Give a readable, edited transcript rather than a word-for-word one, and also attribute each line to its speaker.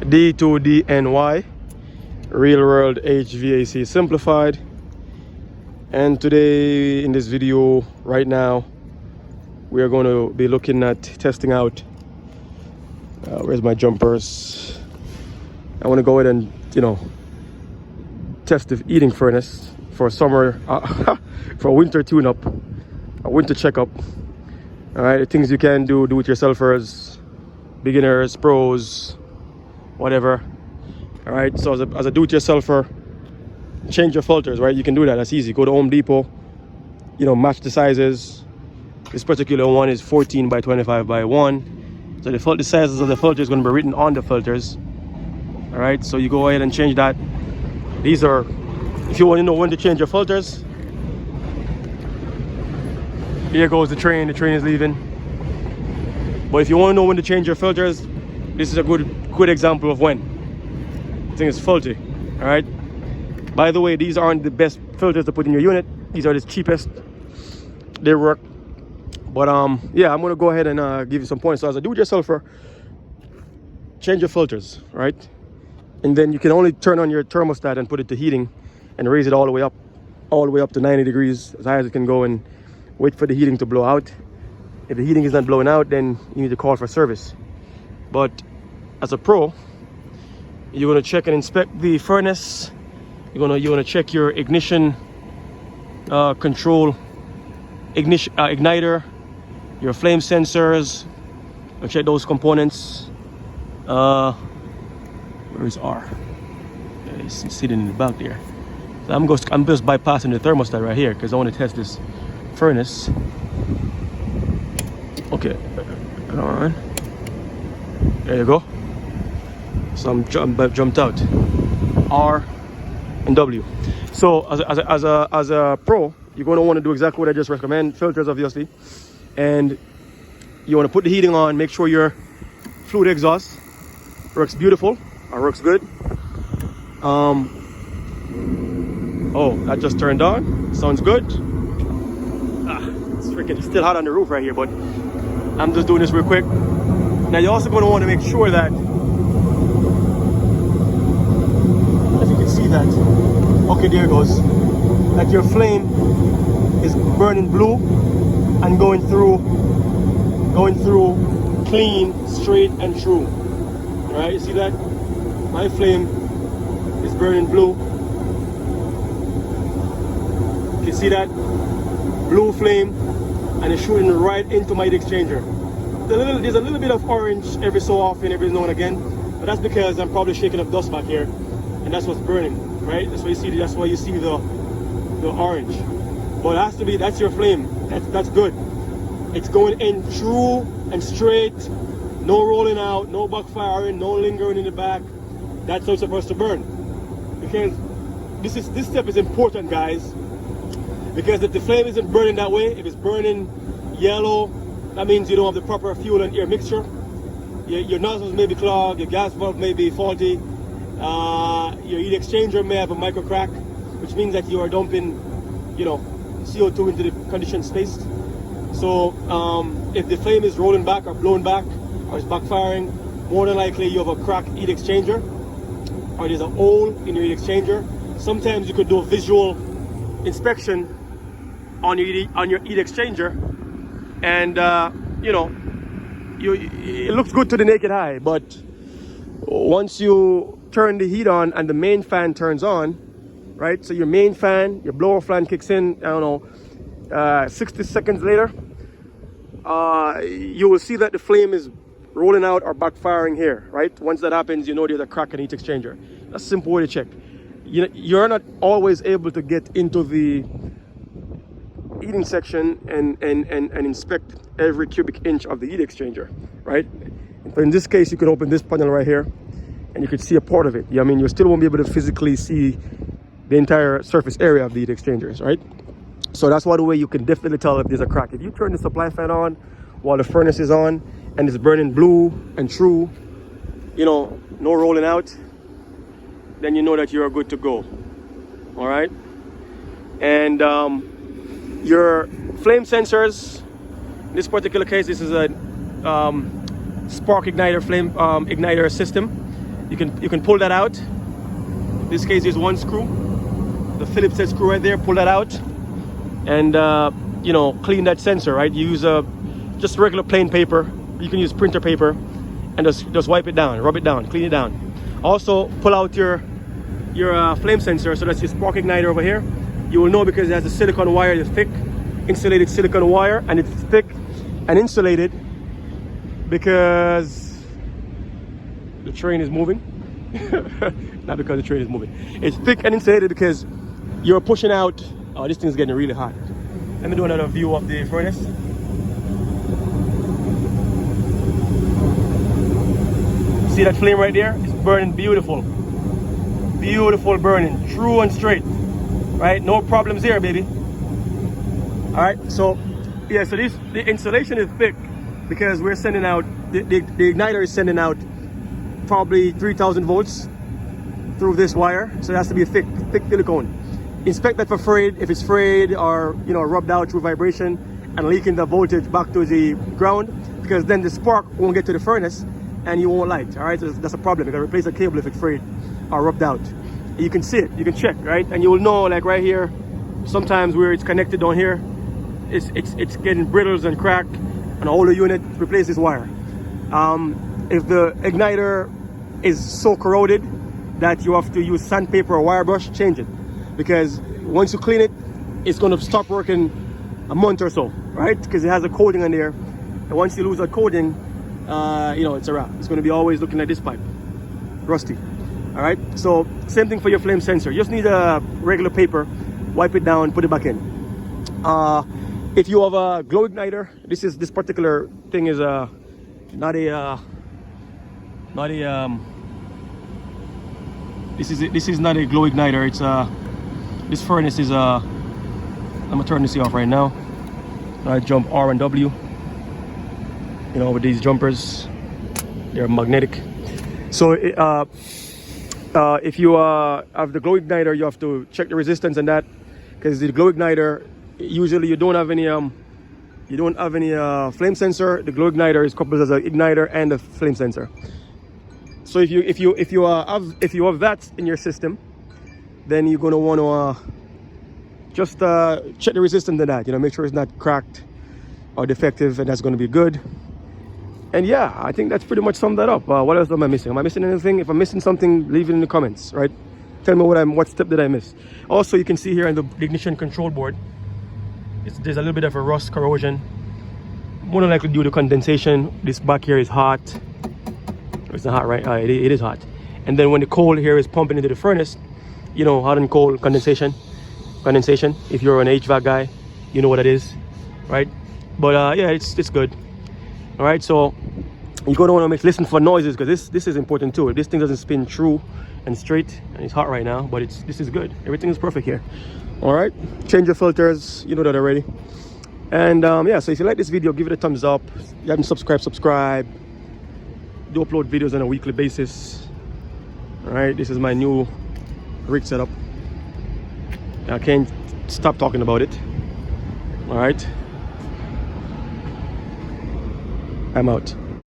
Speaker 1: D2DNY, Real World HVAC Simplified. And today in this video right now we are going to be looking at testing out where's my jumpers. I want to go ahead and test the heating furnace for summer for a winter tune-up, a winter checkup. All right, the things you can do it yourselfers, beginners, pros, whatever. All right, so as a do-it-yourselfer, change your filters, right? You can do that. That's easy. Go to Home Depot, match the sizes. This particular one is 14 by 25 by 1. So the sizes of the filter is going to be written on the filters. All right, so you go ahead and change that. These are, if you want to know when to change your filters, here goes the train is leaving. But if you want to know when to change your filters, this is a good example of when the thing is faulty. All right, by the way, these aren't the best filters to put in your unit. These are the cheapest. They work. But yeah, I'm gonna go ahead and give you some points. So as a do-it-yourselfer, change your filters, right? And then you can only turn on your thermostat and put it to heating and raise it all the way up to 90 degrees, as high as it can go, and wait for the heating to blow out. If the heating is not blowing out, then you need to call for service. But as a pro, you're gonna check and inspect the furnace. You're gonna check your ignition control, igniter, your flame sensors. I'll check those components. Where is R? It's sitting in the back there. So I'm just bypassing the thermostat right here because I want to test this furnace. Okay, all right. There you go. So I'm jumped out. R and W. So as a pro, you're going to want to do exactly what I just recommend. Filters, obviously, and you want to put the heating on. Make sure your fluid exhaust works beautiful or works good. Oh, that just turned on. Sounds good. It's still hot on the roof right here, but I'm just doing this real quick. Now you're also going to want to make sure that, as you can see that, okay, there it goes, that your flame is burning blue and going through clean, straight and true. All right, you see that? My flame is burning blue. You can see that blue flame, and it's shooting right into my heat exchanger. There's a little bit of orange every so often, every now and again, but that's because I'm probably shaking up dust back here, and that's what's burning, right? That's why you see. That's why you see the orange. But it has to be. That's your flame. That's good. It's going in true and straight. No rolling out, no backfiring, no lingering in the back. That's how it's supposed to burn. Because this step is important, guys. Because if the flame isn't burning that way, if it's burning yellow, that means you don't have the proper fuel and air mixture. Your nozzles may be clogged, your gas valve may be faulty, your heat exchanger may have a micro crack, which means that you are dumping, CO2 into the conditioned space. So if the flame is rolling back or blowing back or it's backfiring, more than likely you have a cracked heat exchanger, or there's a hole in your heat exchanger. Sometimes you could do a visual inspection on your heat exchanger, and it looks good to the naked eye, but once you turn the heat on and the main fan turns on, right? So your main fan, your blower fan kicks in, 60 seconds later, you will see that the flame is rolling out or backfiring here, right? Once that happens, you know there's a crack in heat exchanger. That's a simple way to check. You're not always able to get into the heating section and inspect every cubic inch of the heat exchanger, right? But in this case, you could open this panel right here and you could see a part of it. You still won't be able to physically see the entire surface area of the heat exchangers, right? So that's one way you can definitely tell if there's a crack. If you turn the supply fan on while the furnace is on and it's burning blue and true, no rolling out, then you know that you're good to go. All right, and your flame sensors, in this particular case, this is a spark igniter flame igniter system, You can pull that out. In this case, there's one screw, the Phillips head screw right there. Pull that out, and you know, clean that sensor. Right, you use just regular plain paper. You can use printer paper, and just wipe it down, rub it down, clean it down. Also, pull out your flame sensor. So that's your spark igniter over here. You will know because it has a silicone wire, the thick insulated silicone wire, and it's thick and insulated because the train is moving. Not because the train is moving. It's thick and insulated because you're pushing out. Oh, this thing's getting really hot. Let me do another view of the furnace. See that flame right there? It's burning beautiful. Beautiful burning, true and straight. Right? No problems here, baby. Alright, so yeah, so the insulation is thick because we're sending out the igniter is sending out probably 3,000 volts through this wire, so it has to be a thick silicone. Inspect that for frayed. If it's frayed or, you know, rubbed out through vibration and leaking the voltage back to the ground, because then the spark won't get to the furnace and you won't light. All right, so that's a problem. You gotta replace the cable if it's frayed or rubbed out. You can see it, you can check, right? And you will know, like right here, sometimes where it's connected down here, it's getting brittles and crack, and all the unit, replace this wire. If the igniter is so corroded that you have to use sandpaper or wire brush, change it, because once you clean it, it's going to stop working a month or so, right? Because it has a coating on there, and once you lose that coating, you know, it's a wrap. It's going to be always looking at this pipe, rusty. All right, so same thing for your flame sensor. You just need a regular paper, wipe it down, put it back in. If you have a glow igniter, this particular thing is this is not a glow igniter. It's this furnace is I'm gonna turn this off right now. I jump R and W. You know, with these jumpers, they're magnetic. So if you have the glow igniter, you have to check the resistance and that, because the glow igniter, usually you don't have any flame sensor. The glow igniter is coupled as an igniter and a flame sensor. So if you have that in your system, then you're gonna want to just check the resistance of that. You know, make sure it's not cracked or defective, and that's going to be good. And yeah, I think that's pretty much summed that up. What else am I missing? Am I missing anything? If I'm missing something, leave it in the comments, right? Tell me what step did I miss. Also, you can see here on the ignition control board, there's a little bit of a rust corrosion. More than likely due to condensation. This back here is hot. It's not hot, right? It is hot. And then when the coal here is pumping into the furnace, you know, hot and cold condensation. If you're an HVAC guy, you know what it is, right? But yeah, it's good. All right, so you're gonna want to listen for noises, because this is important too. If this thing doesn't spin true and straight, and it's hot right now, but this is good. Everything is perfect here. All right, change your filters, you know that already. And yeah, so if you like this video, give it a thumbs up. If you haven't subscribe. Do upload videos on a weekly basis. All right, this is my new rig setup. I can't stop talking about it. All right, I'm out.